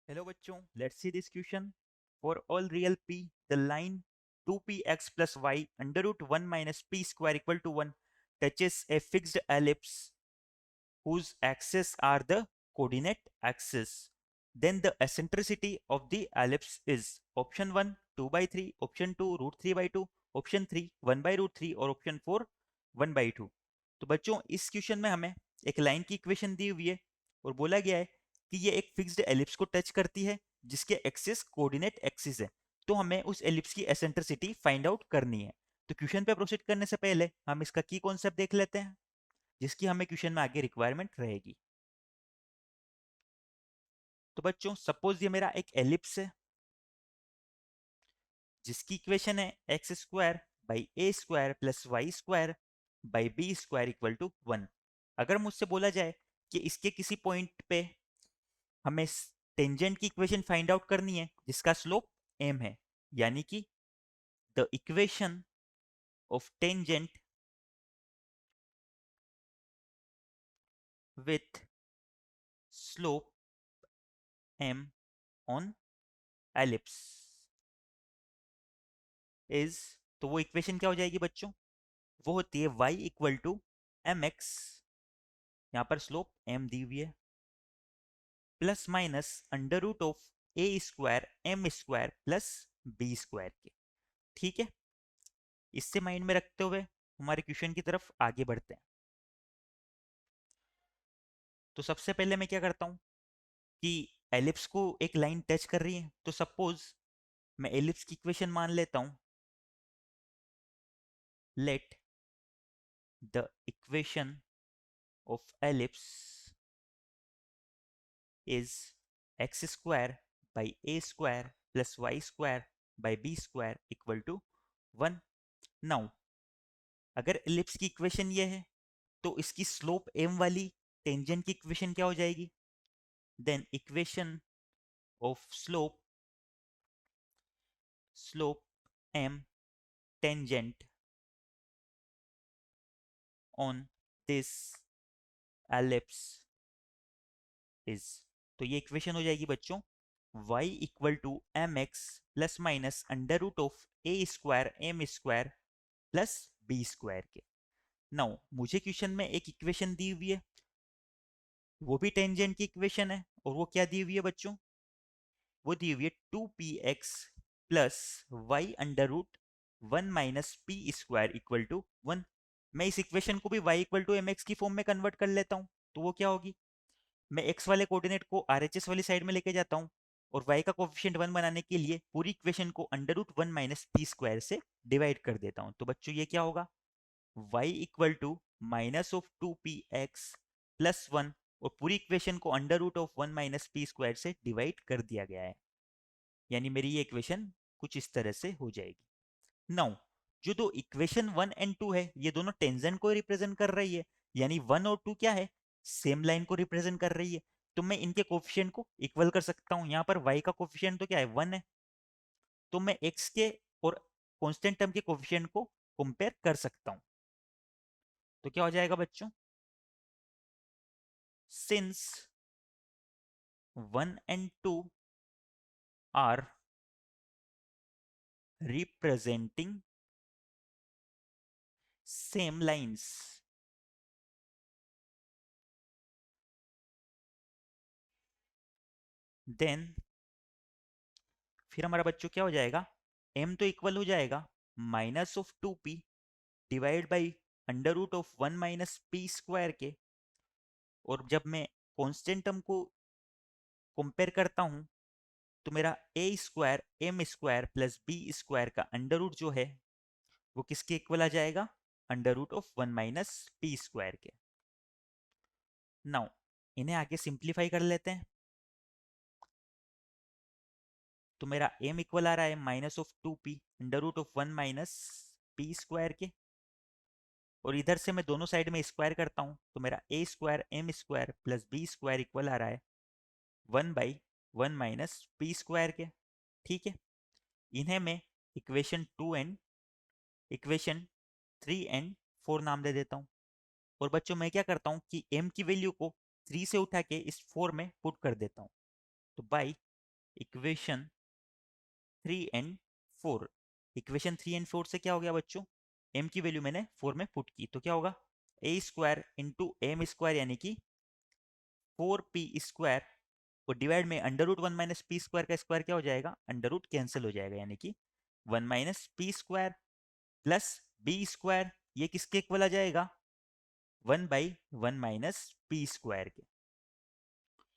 Hello बच्चों, let's see this question. For all real p, the line 2px plus y under root 1 minus p square equal to 1 touches a fixed ellipse whose axes are the coordinate axis. Then the eccentricity of the ellipse is option 1 2 by 3, option 2 root 3 by 2, option 3 1 by root 3 और option 4 1 by 2. तो बच्चों इस question में हमें एक line की equation दी हुई है और बोला गया है कि ये एक फिक्स्ड एलिप्स को टच करती है जिसके एक्सिस कोऑर्डिनेट एक्सिस है। तो हमें उस एलिप्स की एसेंट्रिसिटी फाइंड आउट करनी है। तो क्वेश्चन पे प्रोसीड करने से पहले हम इसका की कॉन्सेप्ट देख लेते हैं जिसकी हमें क्वेश्चन में आगे रिक्वायरमेंट रहेगी। तो बच्चों सपोज ये मेरा एक एलिप्स है जिसकी इक्वेशन है x square by a square plus y square by b square equal to 1। अगर मुझसे बोला जाए कि इसके किसी पॉइंट पे हमें टेंजेंट की इक्वेशन फाइंड आउट करनी है जिसका स्लोप m है, यानी कि the equation of tangent with slope m on ellipse is, तो वो इक्वेशन क्या हो जाएगी बच्चों? वो होती है y equal to m x, यहाँ पर स्लोप m दी हुई है, plus minus under root of a square m square plus b square के। ठीक है, इससे माइंड में रखते हुए हमारे क्वेश्चन की तरफ आगे बढ़ते हैं। तो सबसे पहले मैं क्या करता हूँ कि एलिप्स को एक लाइन टच कर रही है, तो सपोज मैं एलिप्स की इक्वेशन मान लेता हूँ। Let the equation of ellipse is x square by a square plus y square by b square equal to 1। Now अगर एलिप्स की इक्वेशन ये है तो इसकी स्लोप m वाली टेंजेंट की इक्वेशन क्या हो जाएगी? Then equation of slope m tangent on this ellipse is, तो ये इक्वेशन हो जाएगी बच्चों y equal to m x plus minus under root of a square m square plus b square के। नाउ मुझे क्वेश्चन में एक इक्वेशन दी हुई है, वो भी टेंजेंट की इक्वेशन है, और वो क्या दी हुई है बच्चों? वो दी हुई है 2px plus y under root 1 minus p square equal to 1। मैं इस इक्वेशन को भी y equal to m x की फॉर्म में कन्वर्ट कर लेता हूँ, तो वो क्या होगी? मैं x वाले कोऑर्डिनेट को RHS वाली साइड में लेके जाता हूँ और y का कोफिशिएंट 1 बनाने के लिए पूरी इक्वेशन को under root 1 minus p square से डिवाइड कर देता हूँ। तो बच्चों ये क्या होगा? y equal to minus of 2px plus 1, और पूरी इक्वेशन को under root of 1 minus p square से डिवाइड कर दिया गया है, यानी मेरी ये इक्वेशन कुछ इस तरह से हो जाएगी। नाउ जो दो इक्वेशन 1 एंड 2 है ये दोनों टेंजेंट को रिप्रेजेंट कर रही है, यानी 1 और 2 क्या है? सेम लाइन को रिप्रेजेंट कर रही है। तो मैं इनके कोफिशिएंट को इक्वल कर सकता हूँ। यहाँ पर y का कोफिशिएंट तो क्या है? 1 है, तो मैं x के और कांस्टेंट टर्म के कोफिशिएंट को कंपेयर कर सकता हूँ। तो क्या हो जाएगा बच्चों? Since 1 and 2 are representing same lines, then फिर हमारा बच्चों क्या हो जाएगा? m तो इक्वल हो जाएगा minus of 2p divide by under root of 1 minus p square के, और जब मैं कांस्टेंट टर्म को कंपेयर करता हूं तो मेरा a square m square plus b square का अंडर रूट जो है वो किसके इक्वल आ जाएगा? Under root of 1 minus p square के। नाउ इन्हें आगे सिंप्लीफाई कर लेते हैं, तो मेरा m इक्वल आ रहा है minus of 2p under root of 1 minus p square के, और इधर से मैं दोनों साइड में स्क्वायर करता हूँ तो मेरा a square m square plus b square equal आ रहा है 1 बाई 1 माइनस पी स्क्वायर के। ठीक है, इन्हें मैं इक्वेशन 2 एंड इक्वेशन 3 एंड 4 नाम दे देता हूँ। और बच्चों मैं क्या करता हूँ कि m की वैल्यू को 3 से उठा के इस 4 में पुट कर देता हूँ। तो by equation 3 and 4। Equation 3 and 4 से क्या हो गया बच्चों, m की वैल्यू मैंने 4 में पुट की तो क्या होगा, a square into m square यानी कि 4p स्क्वायर, और डिवाइड में अंडर रूट 1 - p स्क्वायर का स्क्वायर क्या हो जाएगा, अंडर रूट कैंसिल हो जाएगा, यानी कि 1 - p square plus b square, ये किसके इक्वल आ जाएगा, 1/1 - p स्क्वायर के।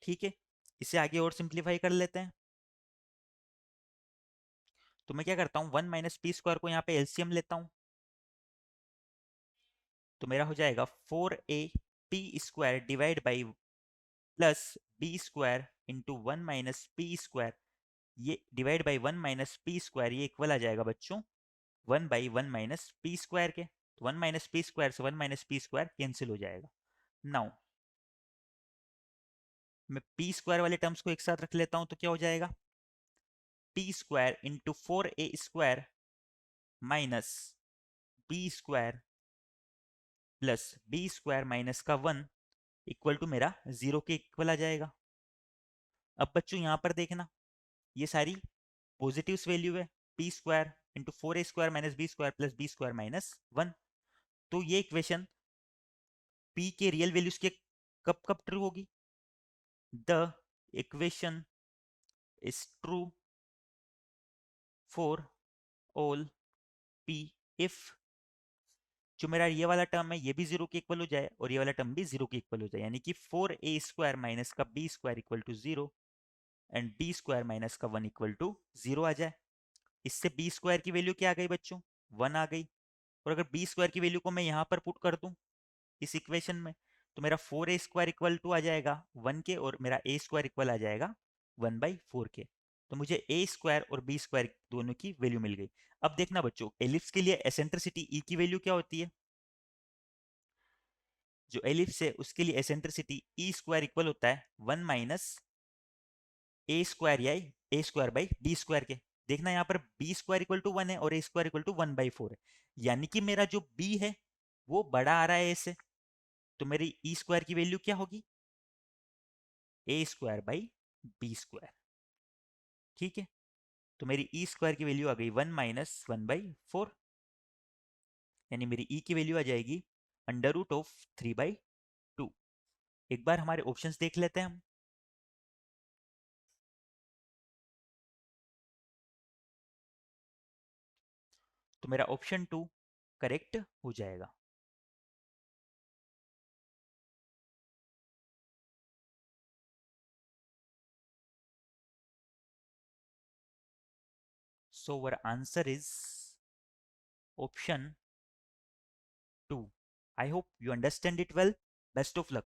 ठीक है, इसे आगे और सिंप्लीफाई कर लेते हैं। तो मैं क्या करता हूँ, 1 - p स्क्वायर को यहाँ पे एलसीएम लेता हूँ, तो मेरा हो जाएगा 4a p square divide by plus b square into 1 - p square, ये डिवाइड बाई 1 - p स्क्वायर, ये इक्वल आ जाएगा बच्चों 1/1 - p स्क्वायर के। 1 - p स्क्वायर से 1 - p स्क्वायर कैंसिल हो जाएगा। नाउ मैं p स्क्वायर वाले टर्म्स को एक साथ रख लेता हूं तो क्या हो जाएगा, p square into 4a square minus b square plus b square minus का 1 इक्वल टू मेरा 0 के इक्वल आ जाएगा। अब बच्चों यहां पर देखना, ये सारी पॉजिटिव वैल्यू है, p square into 4a square minus b square plus b square minus 1। तो ये इक्वेशन p के रियल वैल्यूज के कब कब ट्रू होगी, the equation is true for all p if, जो मेरा ये वाला टर्म है ये भी 0 के इक्वल हो जाए और ये वाला टर्म भी 0 के इक्वल हो जाए, यानी कि 4a स्क्वायर माइनस का b square equal to 0 and b square minus का 1 इक्वल टू 0 आ जाए। इससे बी स्क्वायर की वैल्यू क्या आ गई बच्चों, 1 आ गई। और अगर बी स्क्वायर की वैल्यू को मैं यहाँ पर पुट कर दूं इस इक्वेशन में, तो मेरा 4a स्क्वायर इक्वल टू आ जाएगा 1 के, और मेरा a स्क्वायर इक्वल आ जाएगा 1/4 के। तो मुझे a स्क्वायर और b स्क्वायर दोनों की वैल्यू मिल गई। अब देखना बच्चों, एलिप्स के लिए एसेंट्रिसिटी e की वैल्यू क्या होती है, जो एलिप्स है उसके लिए एसेंट्रिसिटी ई स्क्वायर इक्वल होता है 1 - a स्क्वायर या a स्क्वायर/b स्क्वायर के। देखना यहाँ पर b स्क्वायर इक्वल टू 1 है और a स्क्वायर इक्वल टू 1/4 है, यानी कि मेरा जो b है वो बड़ा आ रहा है a से, तो मेरी ई स्क्वायर की वैल्यू क्या होगी, a स्क्वायर/b स्क्वायर। ठीक है, तो मेरी ई स्क्वायर की वैल्यू आ गई 1 - 1/4, यानी मेरी ई की वैल्यू आ जाएगी अंडर रूट ऑफ 3/2। एक बार हमारे ऑप्शंस देख लेते हैं हम। तो मेरा ऑप्शन 2 करेक्ट हो जाएगा। So our answer is option 2. I hope you understand it well. Best of luck.